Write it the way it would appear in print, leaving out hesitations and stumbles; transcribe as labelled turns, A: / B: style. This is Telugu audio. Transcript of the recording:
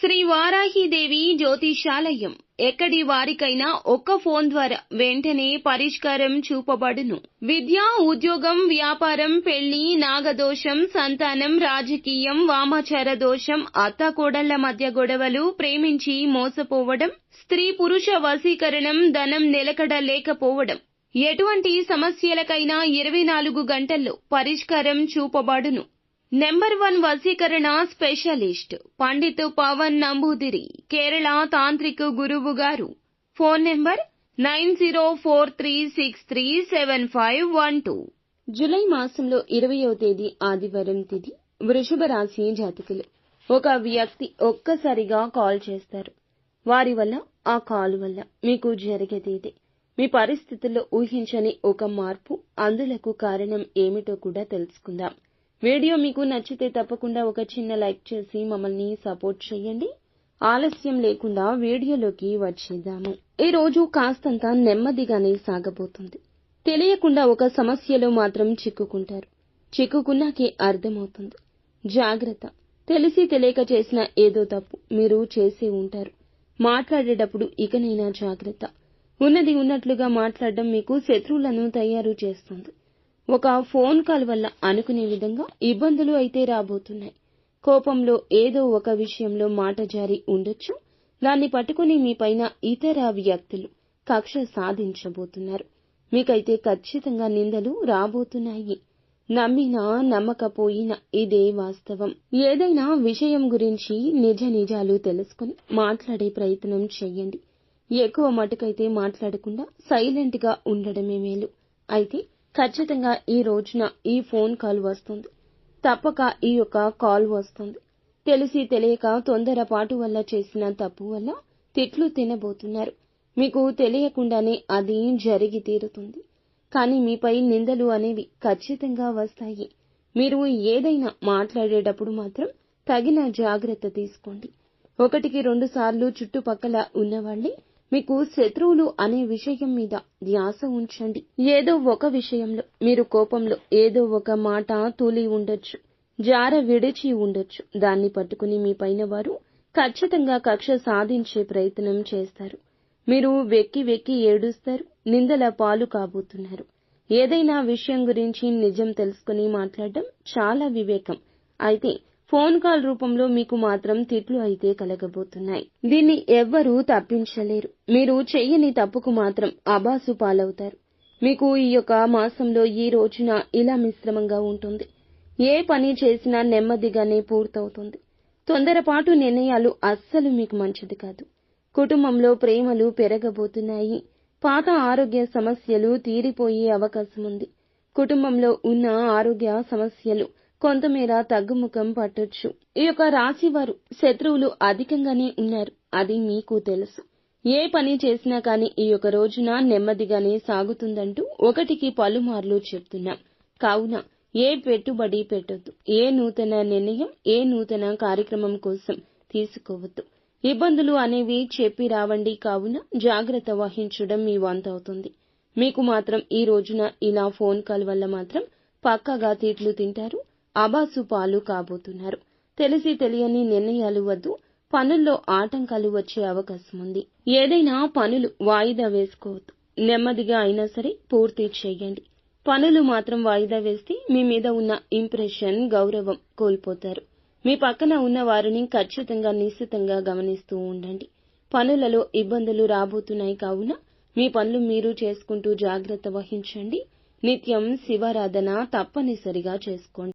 A: శ్రీ వారాహిదేవి జ్యోతిషాలయం ఎక్కడి వారికైనా ఒక్క ఫోన్ ద్వారా వెంటనే పరిష్కారం చూపబడును. విద్య, ఉద్యోగం, వ్యాపారం, పెళ్లి, నాగదోషం, సంతానం, రాజకీయం, వామాచార దోషం, అత్తాకోడళ్ల మధ్య గొడవలు, ప్రేమించి మోసపోవడం, స్త్రీ పురుష వశీకరణం, ధనం నిలకడ లేకపోవడం, ఎటువంటి సమస్యలకైనా 24 గంటల్లో పరిష్కారం చూపబడును. నెంబర్ 1 వశీకరణ స్పెషలిస్ట్ పండిత్ పవన్ నంబూదిరి, కేరళ తాంత్రిక గురువు గారు. Phone number 9043637512. జూలై మాసంలో 20వ తేదీ ఆదివారం తిథి. వృషభ రాశి జాతకులు. ఒక వ్యక్తి ఒక్కసారిగా కాల్ చేస్తారు. వారి వల్ల, ఆ కాల్ వల్ల మీకు జరిగేదేదే. మీ పరిస్థితుల్లో ఊహించని ఒక మార్పు. అందులకు కారణం ఏమిటో కూడా తెలుసుకుందాం. వీడియో మీకు నచ్చితే తప్పకుండా ఒక చిన్న లైక్ చేసి మమ్మల్ని సపోర్ట్ చేయండి. ఆలస్యం లేకుండా వీడియోలోకి వచ్చేద్దాము. ఈ రోజు కాస్తంత నెమ్మదిగానే సాగబోతుంది. తెలియకుండా ఒక సమస్యలో మాత్రం చిక్కుకుంటారు. చిక్కుకున్నాకే అర్థమవుతుంది. జాగ్రత్త. తెలిసి తెలియక చేసిన ఏదో తప్పు మీరు చేసే ఉంటారు. మాట్లాడేటప్పుడు ఇకనైనా జాగ్రత్త. ఉన్నది ఉన్నట్లుగా మాట్లాడడం మీకు శత్రువులను తయారు చేస్తుంది. ఒక ఫోన్ కాల్ వల్ల అనుకునే విధంగా ఇబ్బందులు అయితే రాబోతున్నాయి. కోపంలో ఏదో ఒక విషయంలో మాట జారి ఉండొచ్చు. దాన్ని పట్టుకుని మీపైన ఇతర వ్యక్తులు కక్ష సాధించబోతున్నారు. మీకైతే ఖచ్చితంగా నిందలు రాబోతున్నాయి. నమ్మినా నమ్మకపోయినా ఇదే వాస్తవం. ఏదైనా విషయం గురించి నిజాలు తెలుసుకుని మాట్లాడే ప్రయత్నం చెయ్యండి. ఎక్కువ మటుకైతే మాట్లాడకుండా సైలెంట్ గా ఉండడమే మేలు. అయితే ఖచ్చితంగా ఈ రోజున ఈ ఫోన్ కాల్ వస్తుంది. తప్పక ఈ యొక్క కాల్ వస్తుంది. తెలిసి తెలియక తొందరపాటు వల్ల చేసిన తప్పు వల్ల తిట్లు తినబోతున్నారు. మీకు తెలియకుండానే అది జరిగి తీరుతుంది. కానీ మీపై నిందలు అనేవి ఖచ్చితంగా వస్తాయి. మీరు ఏదైనా మాట్లాడేటప్పుడు మాత్రం తగిన జాగ్రత్త తీసుకోండి. 1-2 సార్లు చుట్టుపక్కల ఉన్నవాళ్లే మీకు శత్రువులు అనే విషయం మీద ధ్యాస ఉంచండి. ఏదో ఒక విషయంలో మీరు కోపంలో ఏదో ఒక మాట తూలి ఉండొచ్చు, జార విడిచి ఉండొచ్చు. దాన్ని పట్టుకుని మీ పైన వారు ఖచ్చితంగా కక్ష సాధించే ప్రయత్నం చేస్తారు. మీరు వెక్కి వెక్కి ఏడుస్తారు. నిందల పాలు కాబోతున్నారు. ఏదైనా విషయం గురించి నిజం తెలుసుకుని మాట్లాడడం చాలా వివేకం. అయితే ఫోన్ కాల్ రూపంలో మీకు మాత్రం తిట్లు అయితే కలగబోతున్నాయి. దీన్ని ఎవ్వరూ తప్పించలేరు. మీరు చెయ్యని తప్పుకు మాత్రం అబాసు పాలవుతారు. మీకు ఈ యొక్క మాసంలో ఈ రోజున ఇలా మిశ్రమంగా ఉంటుంది. ఏ పని చేసినా నెమ్మదిగానే పూర్తవుతుంది. తొందరపాటు నిర్ణయాలు అస్సలు మీకు మంచిది కాదు. కుటుంబంలో ప్రేమలు పెరగబోతున్నాయి. పాత ఆరోగ్య సమస్యలు తీరిపోయే అవకాశం ఉంది. కుటుంబంలో ఉన్న ఆరోగ్య సమస్యలు కొంతమేర తగ్గుముఖం పట్టొచ్చు. ఈ యొక్క రాశి వారు శత్రువులు అధికంగానే ఉన్నారు. అది మీకు తెలుసు. ఏ పని చేసినా కానీ ఈ యొక్క రోజున నెమ్మదిగానే సాగుతుందంటూ ఒకటికి పలుమార్లు చెప్తున్నాం. కావున ఏ పెట్టుబడి పెట్టొద్దు. ఏ నూతన నిర్ణయం, ఏ నూతన కార్యక్రమం కోసం తీసుకోవద్దు. ఇబ్బందులు అనేవి చెప్పి రావండి. కావున జాగ్రత్త వహించడం మీ వంతవుతుంది. మీకు మాత్రం ఈ రోజున ఇలా ఫోన్ కాల్ వల్ల మాత్రం పక్కాగా తిట్లు తింటారు. అబాసు పాలు కాబోతున్నారు. తెలిసి తెలియని నిర్ణయాలు వద్దు. పనుల్లో ఆటంకాలు వచ్చే అవకాశం ఉంది. ఏదైనా పనులు వాయిదా వేసుకోవద్దు. నెమ్మదిగా అయినా సరే పూర్తి చేయండి. పనులు మాత్రం వాయిదా వేస్తే మీ మీద ఉన్న ఇంప్రెషన్, గౌరవం కోల్పోతారు. మీ పక్కన ఉన్న వారిని ఖచ్చితంగా నిశితంగా గమనిస్తూ ఉండండి. పనులలో ఇబ్బందులు రాబోతున్నాయి. కావున మీ పనులు మీరు చేసుకుంటూ జాగ్రత్త వహించండి. నిత్యం శివారాధన తప్పనిసరిగా చేసుకోండి.